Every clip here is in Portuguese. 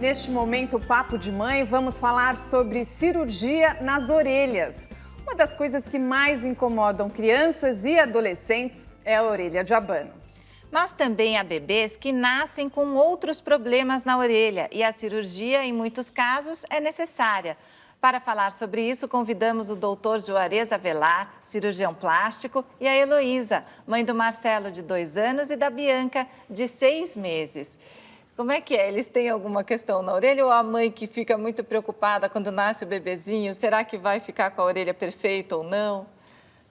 Neste momento, Papo de Mãe, vamos falar sobre cirurgia nas orelhas. Uma das coisas que mais incomodam crianças e adolescentes é a orelha de abano. Mas também há bebês que nascem com outros problemas na orelha e a cirurgia, em muitos casos, é necessária. Para falar sobre isso, convidamos o doutor Juarez Avelar, cirurgião plástico, e a Heloísa, mãe do Marcelo, de 2 anos, e da Bianca, de 6 meses. Como é que é? Eles têm alguma questão na orelha ou a mãe que fica muito preocupada quando nasce o bebezinho? Será que vai ficar com a orelha perfeita ou não?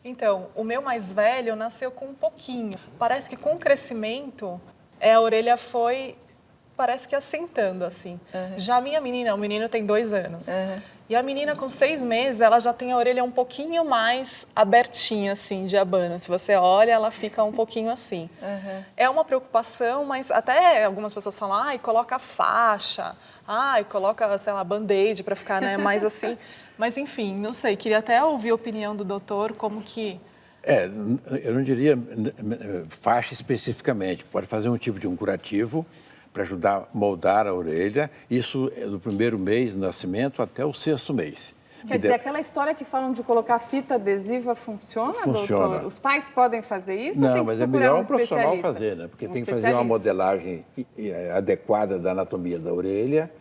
Então, o meu mais velho nasceu com um pouquinho. Parece que com o crescimento, a orelha foi, parece que assentando, assim. Já a minha menina, o menino tem 2 anos. E a menina com 6 meses, ela já tem a orelha um pouquinho mais abertinha, assim, de abano. Se você olha, ela fica um pouquinho assim. É uma preocupação, mas até algumas pessoas falam, ai, coloca faixa, ai, coloca, sei lá, band-aid para ficar, né, mais assim. Mas, enfim, não sei, queria até ouvir a opinião do doutor, como que... Eu não diria faixa especificamente. Pode fazer um tipo de um curativo para ajudar a moldar a orelha. Isso é do primeiro mês do nascimento até o 6º mês. Quer dizer, aquela história que falam de colocar fita adesiva funciona, doutor? Os pais podem fazer isso? Não, ou tem mas que é melhor um profissional especialista? fazer, né? Porque tem que fazer uma modelagem adequada da anatomia da orelha,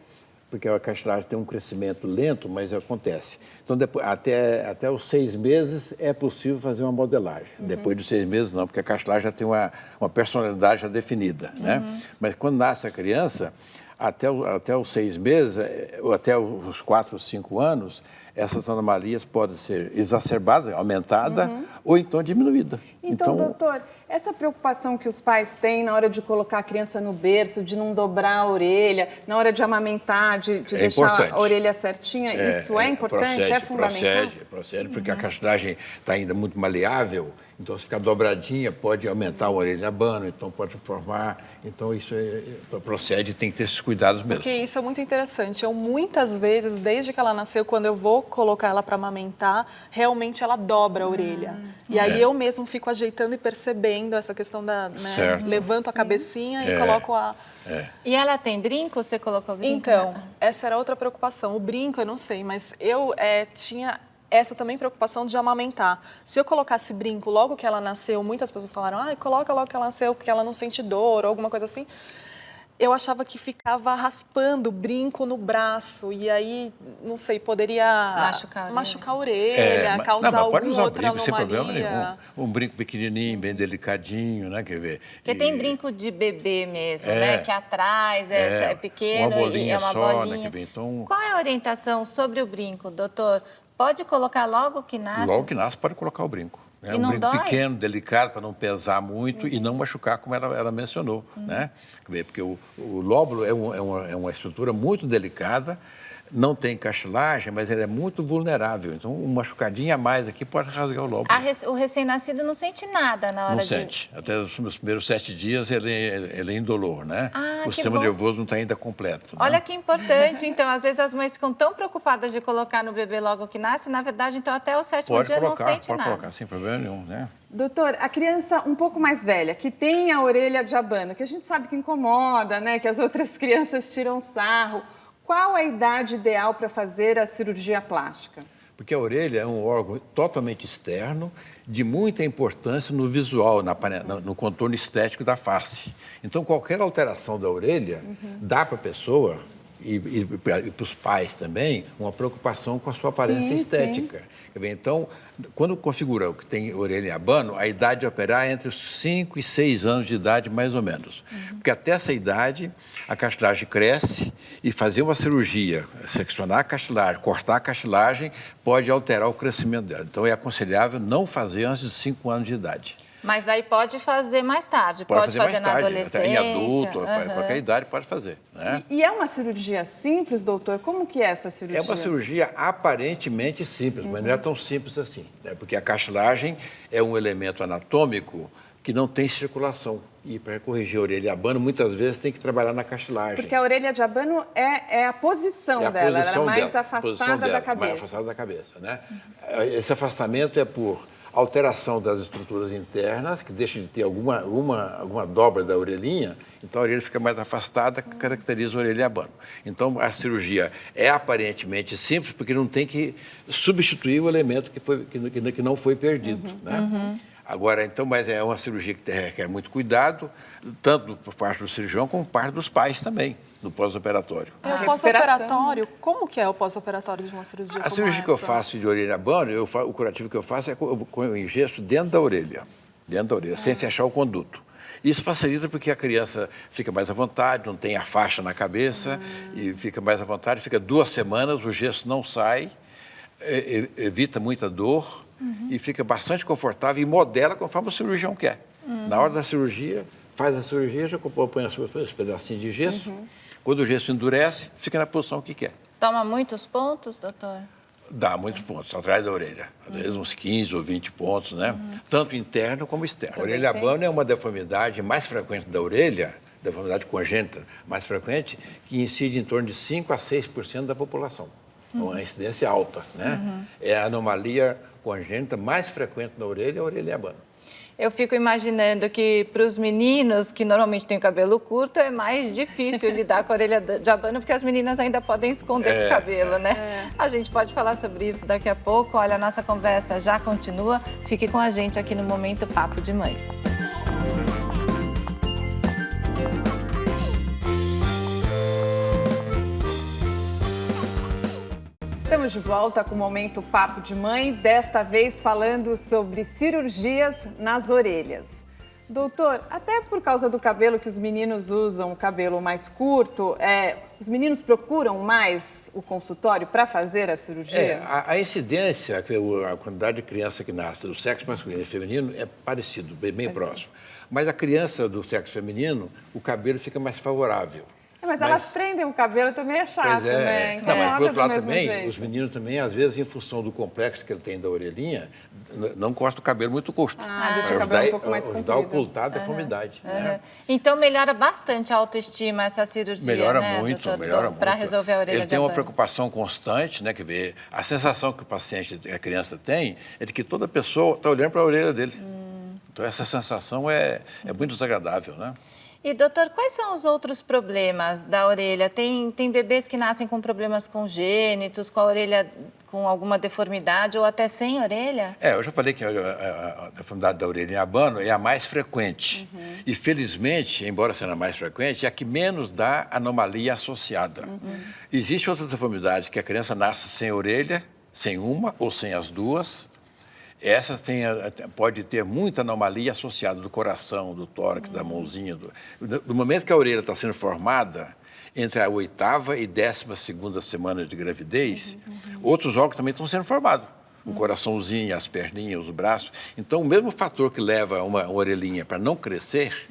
porque a cartilagem tem um crescimento lento, mas acontece. Então, depois, até os 6 meses é possível fazer uma modelagem. Depois dos 6 meses, não, porque a cartilagem já tem uma personalidade já definida, né? Mas quando nasce a criança, até os 6 meses, ou até os 4 ou 5 anos, essas anomalias podem ser exacerbadas, aumentadas, ou então diminuídas. Então, doutor, essa preocupação que os pais têm na hora de colocar a criança no berço, de não dobrar a orelha, na hora de amamentar, de deixar importante. a orelha certinha, isso é importante, é fundamental? Procede, porque a cartilagem está ainda muito maleável, então se ficar dobradinha pode aumentar a orelha abano, então pode formar, então isso procede, tem que ter esses cuidados mesmo. Porque isso é muito interessante, eu muitas vezes, desde que ela nasceu, quando eu vou colocar ela para amamentar, realmente ela dobra a orelha. E aí eu mesmo fico ajeitando e percebendo essa questão da... Né, levanto a cabecinha e coloco a... E ela tem brinco? Você colocou brinco? Então, essa era outra preocupação. O brinco, eu não sei, mas eu tinha essa também preocupação de amamentar. Se eu colocasse brinco logo que ela nasceu, muitas pessoas falaram, coloca logo que ela nasceu, porque ela não sente dor ou alguma coisa assim. Eu achava que ficava raspando o brinco no braço e aí, não sei, poderia machucar a orelha, causar alguma outra anomalia. Sem problema nenhum. Um brinco pequenininho, bem delicadinho, né? Quer ver? Porque tem brinco de bebê mesmo, né? Que atrás é pequeno e é uma bolinha. Né? Quer ver? Então... Qual é a orientação sobre o brinco, doutor? Pode colocar logo que nasce? Logo que nasce, pode colocar o brinco. E não brinco dói? Pequeno, delicado, para não pesar muito e não machucar, como ela mencionou. Né? Porque o lóbulo é uma estrutura muito delicada, não tem cartilagem, mas ele é muito vulnerável. Então, uma machucadinha a mais aqui pode rasgar o lóbulo. O recém-nascido não sente nada na hora Não sente. Até os primeiros 7 dias ele é indolor, né? O sistema nervoso não está ainda completo. Olha né? que importante. Então, às vezes as mães ficam tão preocupadas de colocar no bebê logo que nasce, na verdade, então até o 7º dia não sente nada. Pode colocar, sem problema nenhum, né? Doutor, a criança um pouco mais velha, que tem a orelha de abano, que a gente sabe que incomoda, né? Que as outras crianças tiram sarro. Qual a idade ideal para fazer a cirurgia plástica? Porque a orelha é um órgão totalmente externo, de muita importância no visual, no contorno estético da face. Então, qualquer alteração da orelha dá para a pessoa, e para os pais também, uma preocupação com a sua aparência estética. Então, quando configura o que tem orelha em abano, a idade de operar é entre os 5 e 6 anos de idade, mais ou menos. Porque até essa idade, a cartilagem cresce e fazer uma cirurgia, seccionar a cartilagem, cortar a cartilagem, pode alterar o crescimento dela. Então, é aconselhável não fazer antes de 5 anos de idade. Mas aí pode fazer mais tarde, pode fazer na adolescência. Em adulto, qualquer idade pode fazer. Né? E é uma cirurgia simples, doutor? Como que é essa cirurgia? É uma cirurgia aparentemente simples, mas não é tão simples assim. Né? Porque a cartilagem é um elemento anatômico que não tem circulação. E para corrigir a orelha de abano, muitas vezes tem que trabalhar na cartilagem. Porque a orelha de abano é a posição dela, ela é mais afastada da cabeça. Mais afastada da cabeça, né? Esse afastamento é por alteração das estruturas internas, que deixa de ter alguma dobra da orelhinha, então a orelha fica mais afastada, que caracteriza a orelha abano. Então a cirurgia é aparentemente simples, porque não tem que substituir o elemento que não foi perdido, né? Agora, então, mas é uma cirurgia que requer muito cuidado, tanto por parte do cirurgião como por parte dos pais também, no pós-operatório. O pós-operatório, como que é o pós-operatório de uma cirurgia A cirurgia que eu faço de orelha abano, o curativo que eu faço é com o engesso dentro da orelha, sem fechar o conduto. Isso facilita porque a criança fica mais à vontade, não tem a faixa na cabeça, e fica mais à vontade, fica 2 semanas, o gesso não sai, evita muita dor e fica bastante confortável e modela conforme o cirurgião quer. Na hora da cirurgia, faz a cirurgia, já põe os pedacinhos de gesso. Quando o gesso endurece, fica na posição que quer. Toma muitos pontos, doutor? Dá muitos pontos, atrás da orelha. Às vezes uns 15 ou 20 pontos, né? Tanto interno como externo. A orelha abano é uma deformidade mais frequente da orelha, deformidade congênita mais frequente, que incide em torno de 5 a 6% da população. Uma incidência alta, né? É a anomalia congênita mais frequente na orelha, é a orelha abano. Eu fico imaginando que para os meninos que normalmente têm o cabelo curto é mais difícil lidar com a orelha de abano, porque as meninas ainda podem esconder o cabelo, né? A gente pode falar sobre isso daqui a pouco. Olha, a nossa conversa já continua. Fique com a gente aqui no Momento Papo de Mãe. Estamos de volta com o Momento Papo de Mãe, desta vez falando sobre cirurgias nas orelhas. Doutor, até por causa do cabelo que os meninos usam, o cabelo mais curto, os meninos procuram mais o consultório para fazer a cirurgia? A incidência, a quantidade de criança que nasce do sexo masculino e feminino é parecido, bem próximo. Mas a criança do sexo feminino, o cabelo fica mais favorável. Mas elas prendem o cabelo, também é chato, né? Incomoda. Não, mas por outro lado também, jeito. os meninos também, às vezes, em função do complexo que ele tem da orelhinha, não corta o cabelo muito curto. Deixa o cabelo um pouco mais comprido. Dá a ocultar a deformidade. Né? Então, melhora bastante a autoestima essa cirurgia, melhora né, muito, doutor? Melhora muito. Para resolver a orelha Ele de tem uma abano. preocupação constante, né? Que a sensação que o paciente, a criança tem, é de que toda pessoa está olhando para a orelha dele. Então, essa sensação é muito desagradável, né? E, doutor, quais são os outros problemas da orelha? Tem bebês que nascem com problemas congênitos, com a orelha com alguma deformidade ou até sem orelha? Eu já falei que a deformidade da orelha em abano é a mais frequente. E, felizmente, embora seja a mais frequente, é a que menos dá anomalia associada. Existe outra deformidade, que a criança nasce sem orelha, sem uma ou sem as duas. Essa pode ter muita anomalia associada do coração, do tórax, da mãozinha. Do momento que a orelha está sendo formada, entre a 8ª e 12ª semana de gravidez, outros órgãos também estão sendo formados. O coraçãozinho, as perninhas, os braços. Então, o mesmo fator que leva uma orelhinha para não crescer,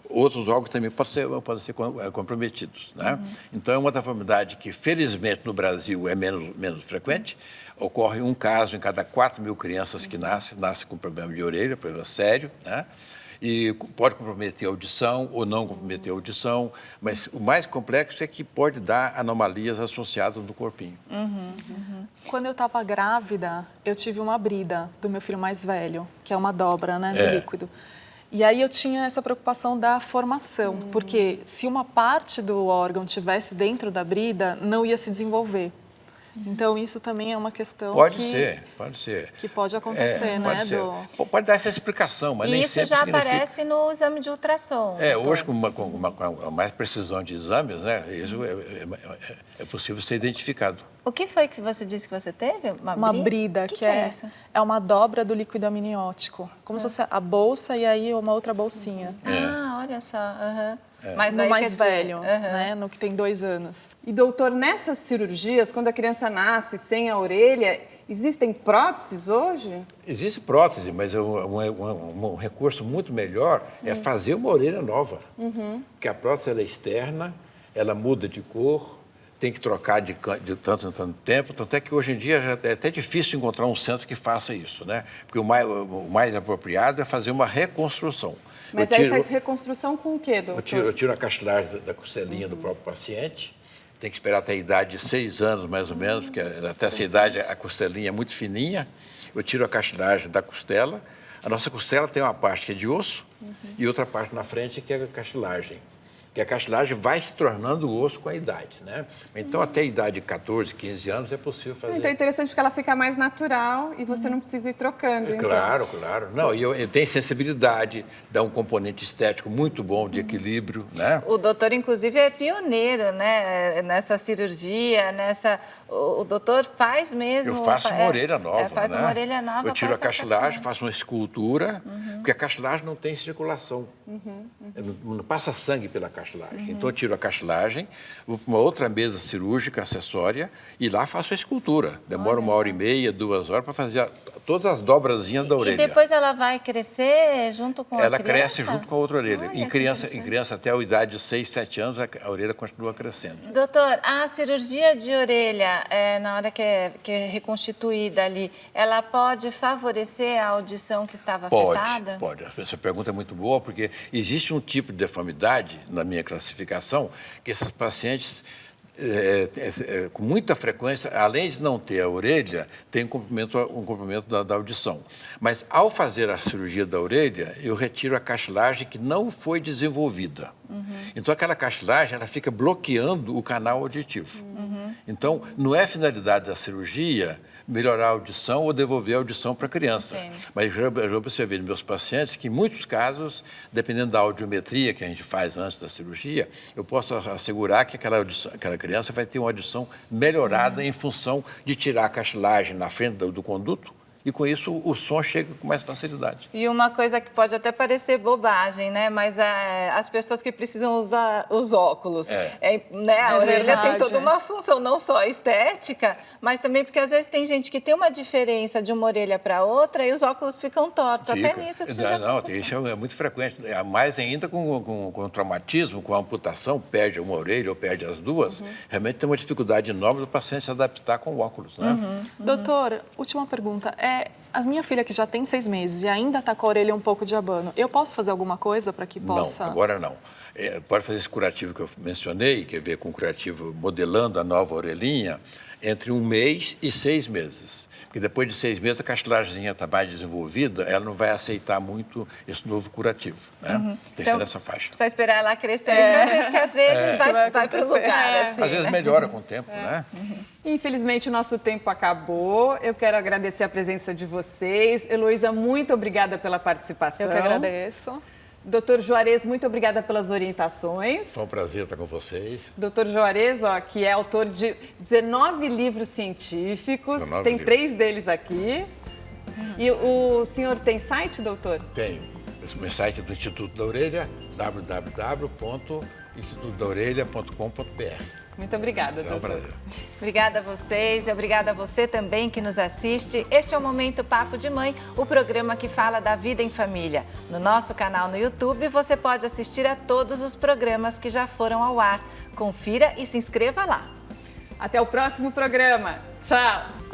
outros órgãos também podem ser comprometidos. Né? Então, é uma deformidade que, felizmente, no Brasil é menos frequente. Ocorre um caso em cada 4.000 crianças que nascem com problema de orelha, problema sério, né? E pode comprometer a audição ou não comprometer a audição, mas o mais complexo é que pode dar anomalias associadas no corpinho. Quando eu estava grávida, eu tive uma brida do meu filho mais velho, que é uma dobra, né, do líquido. E aí eu tinha essa preocupação da formação, porque se uma parte do órgão tivesse dentro da brida, não ia se desenvolver. Então, isso também é uma questão pode ser. Que pode acontecer, né? Pode dar essa explicação, mas nem sempre significa... Isso já aparece no exame de ultrassom. Hoje, com mais precisão de exames, né, isso é possível ser identificado. O que foi que você disse que você teve? Uma brida, que é uma dobra do líquido amniótico. Como se fosse a bolsa e aí uma outra bolsinha. Olha só. Mas no mais velho, né, no que tem 2 anos. E, doutor, nessas cirurgias, quando a criança nasce sem a orelha, existem próteses hoje? Existe prótese, mas um recurso muito melhor é fazer uma orelha nova. Porque a prótese ela é externa, ela muda de cor, tem que trocar de tanto em tanto tempo, tanto é que hoje em dia já é até difícil encontrar um centro que faça isso, né? Porque o mais apropriado é fazer uma reconstrução. Mas aí faz reconstrução com o quê, doutor? Eu tiro a cartilagem da costelinha do próprio paciente, tem que esperar até a idade de 6 anos, mais ou menos, porque até essa idade a costelinha é muito fininha, eu tiro a cartilagem da costela. A nossa costela tem uma parte que é de osso e outra parte na frente que é a cartilagem. Que a cartilagem vai se tornando osso com a idade, né? Então, até a idade de 14, 15 anos é possível fazer. Então é interessante porque ela fica mais natural e você não precisa ir trocando. Claro, claro. Não, e tem sensibilidade, dá um componente estético muito bom de equilíbrio, né? O doutor, inclusive, é pioneiro, né? Nessa cirurgia, O doutor faz mesmo... Eu faço uma orelha nova, faz uma orelha nova. Eu tiro a cartilagem, faço uma escultura, porque a cartilagem não tem circulação. Não passa sangue pela cartilagem. Então, eu tiro a cartilagem, vou para uma outra mesa cirúrgica, acessória, e lá faço a escultura. Demora 1h30, 2 horas para fazer todas as dobrazinhas da orelha. E depois ela vai crescer junto com a criança? Ela cresce junto com a outra orelha. Em criança até a idade de 6, 7 anos, a orelha continua crescendo. Doutor, a cirurgia de orelha, na hora que é reconstituída ali, ela pode favorecer a audição que estava afetada? Pode. Essa pergunta é muito boa, porque existe um tipo de deformidade, na minha classificação, que esses pacientes, com muita frequência, além de não ter a orelha, tem um comprimento da audição. Mas, ao fazer a cirurgia da orelha, eu retiro a cartilagem que não foi desenvolvida. Então, aquela cartilagem, ela fica bloqueando o canal auditivo. Então, não é finalidade da cirurgia melhorar a audição ou devolver a audição para a criança. Mas eu já observei nos meus pacientes que, em muitos casos, dependendo da audiometria que a gente faz antes da cirurgia, eu posso assegurar que aquela criança vai ter uma audição melhorada em função de tirar a cartilagem na frente do conduto. E, com isso, o som chega com mais facilidade. E uma coisa que pode até parecer bobagem, né? Mas as pessoas que precisam usar os óculos, a orelha tem toda uma função, não só estética, mas também porque, às vezes, tem gente que tem uma diferença de uma orelha para outra e os óculos ficam tortos. Até nisso precisa isso é muito frequente. Mais ainda com traumatismo, com amputação, perde uma orelha ou perde as duas, realmente tem uma dificuldade enorme do paciente se adaptar com o óculos, né? Doutor, última pergunta. A minha filha, que já tem 6 meses e ainda está com a orelha um pouco de abano, eu posso fazer alguma coisa para que possa... Não, agora não. Pode fazer esse curativo que eu mencionei, que é ver com o curativo modelando a nova orelhinha, entre 1 mês e 6 meses. Porque depois de 6 meses a cartilagemzinha está mais desenvolvida, ela não vai aceitar muito esse novo curativo, né? Tem que ser nessa faixa. Só esperar ela crescer, porque às vezes vai para o lugar. Assim, às vezes melhora com o tempo, né? Infelizmente, o nosso tempo acabou. Eu quero agradecer a presença de vocês. Heloísa, muito obrigada pela participação. Eu que agradeço. Doutor Juarez, muito obrigada pelas orientações. Foi um prazer estar com vocês. Doutor Juarez, que é autor de 19 livros científicos, tem 3 deles aqui. E o senhor tem site, doutor? Tenho. Esse meu site é do Instituto da Orelha, www.institutodaorelha.com.br. Muito obrigada, doutor. É um prazer. Obrigada a vocês e obrigada a você também que nos assiste. Este é o Momento Papo de Mãe, o programa que fala da vida em família. No nosso canal no YouTube, você pode assistir a todos os programas que já foram ao ar. Confira e se inscreva lá. Até o próximo programa. Tchau!